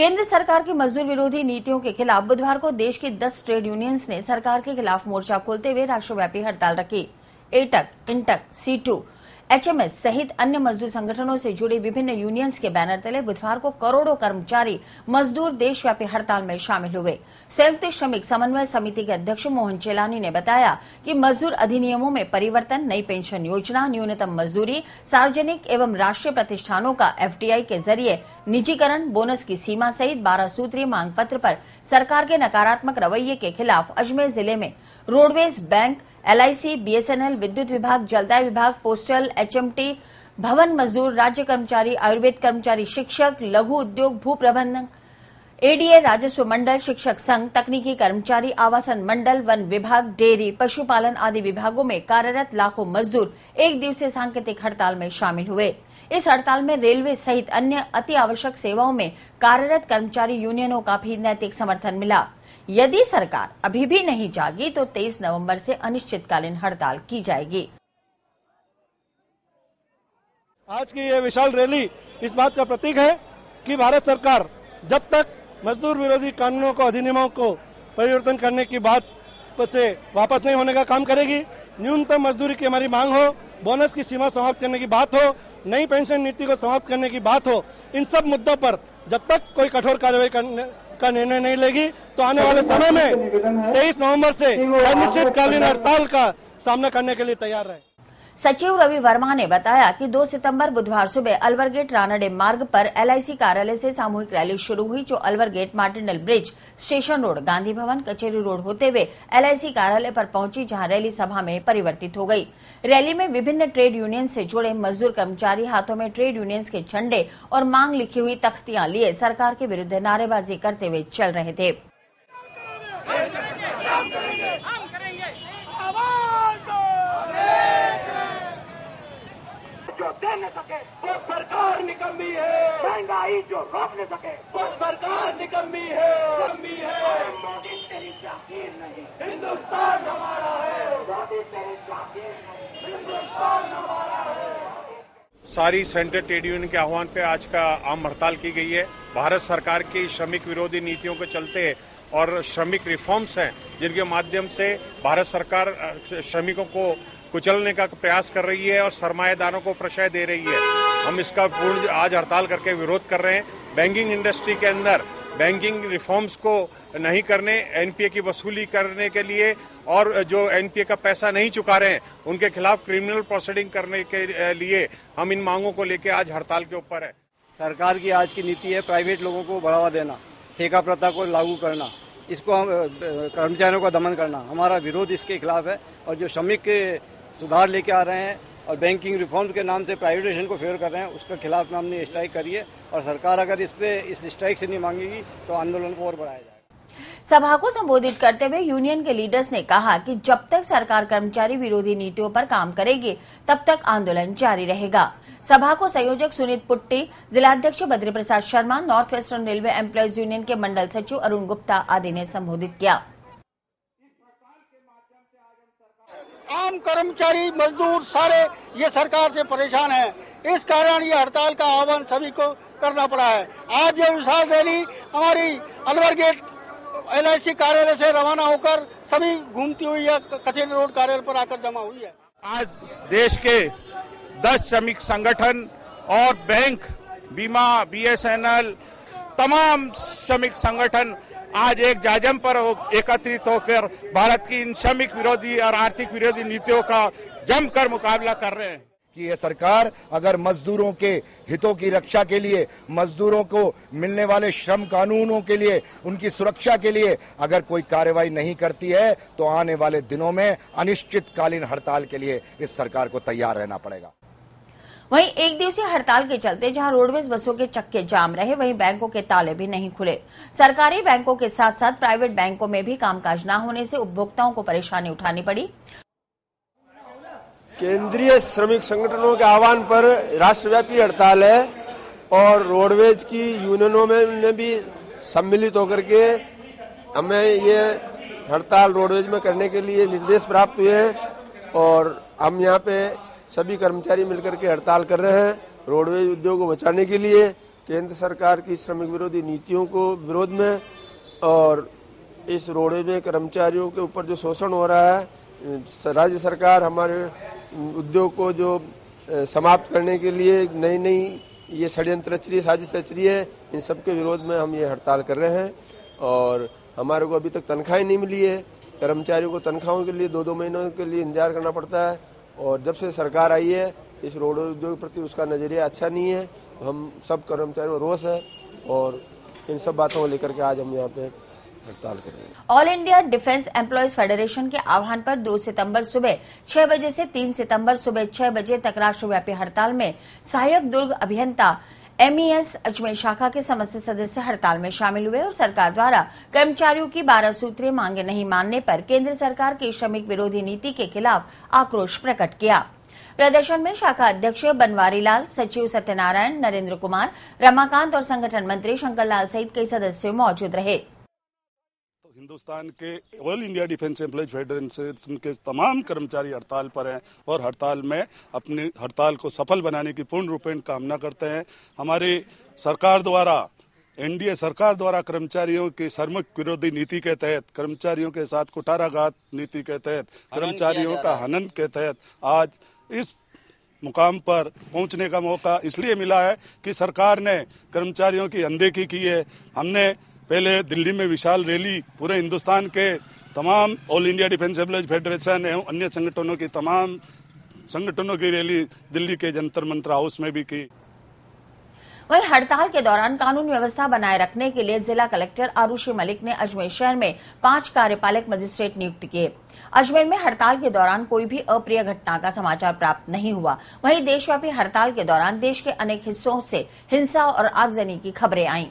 केंद्र सरकार की मजदूर विरोधी नीतियों के खिलाफ बुधवार को देश की 10 ट्रेड यूनियंस ने सरकार के खिलाफ मोर्चा खोलते हुए राष्ट्रव्यापी हड़ताल रखी। एटक, इंटक, C2, HMS सहित अन्य मजदूर संगठनों से जुड़ी विभिन्न यूनियंस के बैनर तले बुधवार को करोड़ों कर्मचारी मजदूर देशव्यापी हड़ताल में शामिल हुए। संयुक्त श्रमिक समन्वय समिति के अध्यक्ष मोहन चेलानी ने बताया कि मजदूर अधिनियमों में परिवर्तन, नई पेंशन योजना, न्यूनतम मजदूरी, सार्वजनिक एवं राष्ट्रीय प्रतिष्ठानों का FDI के जरिए निजीकरण, बोनस की सीमा सहित 12 सूत्रीय मांग पत्र पर सरकार के नकारात्मक रवैये के खिलाफ अजमेर जिले में रोडवेज, बैंक, LIC, BSNL, विद्युत विभाग, जलदाय विभाग, पोस्टल, HMT, भवन मजदूर, राज्य कर्मचारी, आयुर्वेद कर्मचारी, शिक्षक, लघु उद्योग, भू प्रबंधन, ADA, राजस्व मंडल, शिक्षक संघ, तकनीकी कर्मचारी, आवासन मंडल, वन विभाग, डेयरी, पशुपालन आदि विभागों में कार्यरत लाखों मजदूर एक दिवसीय सांकेतिक हड़ताल में शामिल हुए। इस हड़ताल में रेलवे सहित अन्य अति आवश्यक सेवाओं में कार्यरत कर्मचारी यूनियनों का भी नैतिक समर्थन मिला। यदि सरकार अभी भी नहीं जागी तो 23 नवंबर से अनिश्चितकालीन हड़ताल की जाएगी। आज की ये विशाल रैली इस बात का प्रतीक है कि भारत सरकार जब तक मजदूर विरोधी कानूनों को, अधिनियमों को परिवर्तन करने की बात से वापस नहीं होने का काम करेगी। न्यूनतम मजदूरी की हमारी मांग हो, बोनस की सीमा समाप्त करने की बात हो, नई पेंशन नीति को समाप्त करने की बात हो, इन सब मुद्दों पर जब तक कोई कठोर कार्रवाई का निर्णय नहीं लेगी तो आने वाले समय में 23 नवंबर से अनिश्चितकालीन हड़ताल का सामना करने के लिए तैयार रहे। सचिव रवि वर्मा ने बताया कि 2 सितंबर बुधवार सुबह अलवर गेट रानाडे मार्ग पर LIC कार्यालय से सामूहिक रैली शुरू हुई, जो Alwar gate, Martindale bridge, station road, Gandhi Bhavan, कचेरी रोड होते हुए LIC कार्यालय पर पहुंची, जहां रैली सभा में परिवर्तित हो गई। रैली में विभिन्न ट्रेड यूनियन से जुड़े मजदूर कर्मचारी हाथों में ट्रेड यूनियंस के झंडे और मांग लिखी हुई तख्तियां लिए सरकार के विरुद्ध नारेबाजी करते हुए चल रहे थे। जो दे न सके वो सरकार निकम्मी है, महंगाई जो रोक न सके वो सरकार निकम्मी है। मोदी तेरी जागीर नहीं, हिंदुस्तान हमारा है। मोदी तेरी जागीर नहीं, हिंदुस्तान हमारा है। सारी सेंट्रल ट्रेड यूनियन के आह्वान पे आज का आम हड़ताल की गई है। भारत सरकार की श्रमिक विरोधी नीतियों के चलते और श्रमिक रिफॉर्म्स हैं जिनके माध्यम से भारत सरकार श्रमिकों को कुचलने का प्रयास कर रही है और सरमाएदारों को प्रश्रय दे रही है। हम इसका पूर्ण आज हड़ताल करके विरोध कर रहे हैं। बैंकिंग इंडस्ट्री के अंदर बैंकिंग रिफॉर्म्स को नहीं करने, NPA की वसूली करने के लिए और जो NPA का पैसा नहीं चुका रहे हैं उनके खिलाफ क्रिमिनल प्रोसीडिंग करने के लिए हम इन मांगों को लेकर आज हड़ताल के ऊपर है। सरकार की आज की नीति है प्राइवेट लोगों को बढ़ावा देना, ठेका प्रथा को लागू करना, इसको हम कर्मचारियों का दमन करना। हमारा विरोध इसके खिलाफ है और जो श्रमिक सुधार लेके आ रहे हैं और बैंकिंग रिफॉर्म के नाम से प्राइवेटाइजेशन को फेवर कर रहे हैं, उसके खिलाफ में हमने स्ट्राइक करी है और सरकार अगर इस स्ट्राइक से नहीं मांगेगी तो आंदोलन को और बढ़ाया जाएगा। सभा को संबोधित करते हुए यूनियन के लीडर्स ने कहा कि जब तक सरकार कर्मचारी विरोधी नीतियों पर काम करेगी तब तक आंदोलन जारी रहेगा। सभा को संयोजक सुनीत पुट्टी, जिलाध्यक्ष Badri Prasad Sharma, North Western Railway Employees Union के मंडल सचिव अरुण गुप्ता आदि ने संबोधित किया। आम कर्मचारी, मजदूर सारे ये सरकार से परेशान हैं। इस कारण ये हड़ताल का आह्वान सभी को करना पड़ा है। आज ये विशाल रैली हमारी अलवर गेट LIC कार्यालय से रवाना होकर सभी घूमती हुई या कचेरी रोड कार्यालय पर आकर जमा हुई है। आज देश के 10 श्रमिक संगठन और बैंक, बीमा, BSNL, तमाम श्रमिक संगठन आज एक जाजम पर एकत्रित होकर भारत की इन श्रमिक विरोधी और आर्थिक विरोधी नीतियों का जमकर मुकाबला कर रहे हैं कि ये सरकार अगर मजदूरों के हितों की रक्षा के लिए, मजदूरों को मिलने वाले श्रम कानूनों के लिए, उनकी सुरक्षा के लिए अगर कोई कार्रवाई नहीं करती है तो आने वाले दिनों में अनिश्चितकालीन हड़ताल के लिए इस सरकार को तैयार रहना पड़ेगा। वहीं एक दिवसीय हड़ताल के चलते जहां रोडवेज बसों के चक्के जाम रहे, वहीं बैंकों के ताले भी नहीं खुले। सरकारी बैंकों के साथ साथ प्राइवेट बैंकों में भी कामकाज न होने से उपभोक्ताओं को परेशानी उठानी पड़ी। केंद्रीय श्रमिक संगठनों के आह्वान पर राष्ट्रव्यापी हड़ताल है और रोडवेज की यूनियनों में भी सम्मिलित होकर के हमें ये हड़ताल रोडवेज में करने के लिए निर्देश प्राप्त हुए हैं और हम यहाँ पे सभी कर्मचारी मिलकर के हड़ताल कर रहे हैं रोडवेज उद्योग को बचाने के लिए। केंद्र सरकार की श्रमिक विरोधी नीतियों को विरोध में और इस रोडवे में कर्मचारियों के ऊपर जो शोषण हो रहा है, राज्य सरकार हमारे उद्योग को जो समाप्त करने के लिए नई नई ये षड्यंत्र रच रही है, साजिश रच रही है, इन सब के विरोध में हम ये हड़ताल कर रहे हैं। और हमारे को अभी तक तनख्वाहें नहीं मिली है। कर्मचारियों को तनख्वाहों के लिए 2-2 महीनों के लिए इंतजार करना पड़ता है। और जब से सरकार आई है इस रोडवे उद्योग के प्रति उसका नजरिया अच्छा नहीं है। हम सब कर्मचारियों में रोष है और इन सब बातों को लेकर के आज हम यहाँ पे हड़ताल कर रहे हैं। All India defence employees federation के आह्वान पर 2 सितंबर सुबह 6 बजे से 3 सितंबर सुबह 6 बजे तक राष्ट्रव्यापी हड़ताल में सहायक दुर्ग अभियंता MES अजमेर शाखा के समस्त सदस्य हड़ताल में शामिल हुए और सरकार द्वारा कर्मचारियों की 12 सूत्रीय मांगे नहीं मानने पर केंद्र सरकार की श्रमिक विरोधी नीति के खिलाफ आक्रोश प्रकट किया। प्रदर्शन में शाखा अध्यक्ष बनवारी लाल, सचिव सत्यनारायण, नरेंद्र कुमार, रमाकांत और संगठन मंत्री शंकर लाल सहित कई सदस्य मौजूद रहे। हिंदुस्तान के all India defence employees federation के तमाम कर्मचारी हड़ताल पर हैं और हड़ताल में अपनी हड़ताल को सफल बनाने की पूर्ण रूपेण कामना करते हैं। हमारी सरकार द्वारा, NDA सरकार द्वारा कर्मचारियों की श्रमिक विरोधी नीति के तहत, कर्मचारियों के साथ कुठाराघात नीति के तहत, कर्मचारियों का हनन के तहत आज इस मुकाम पर पहुंचने का मौका इसलिए मिला है कि सरकार ने कर्मचारियों की अनदेखी की है। हमने पहले दिल्ली में विशाल रैली पूरे हिंदुस्तान के तमाम all India defence employees federation एवं अन्य संगठनों की तमाम संगठनों की रैली दिल्ली के जंतर मंतर हाउस में भी की। वहीं हड़ताल के दौरान कानून व्यवस्था बनाए रखने के लिए जिला कलेक्टर आरुषि मलिक ने अजमेर शहर में 5 कार्यपालक मजिस्ट्रेट नियुक्त किए। अजमेर में हड़ताल के दौरान कोई भी अप्रिय घटना का समाचार प्राप्त नहीं हुआ। वहीं देशव्यापी हड़ताल के दौरान देश के अनेक हिस्सों से हिंसा और आगजनी की खबरें आईं।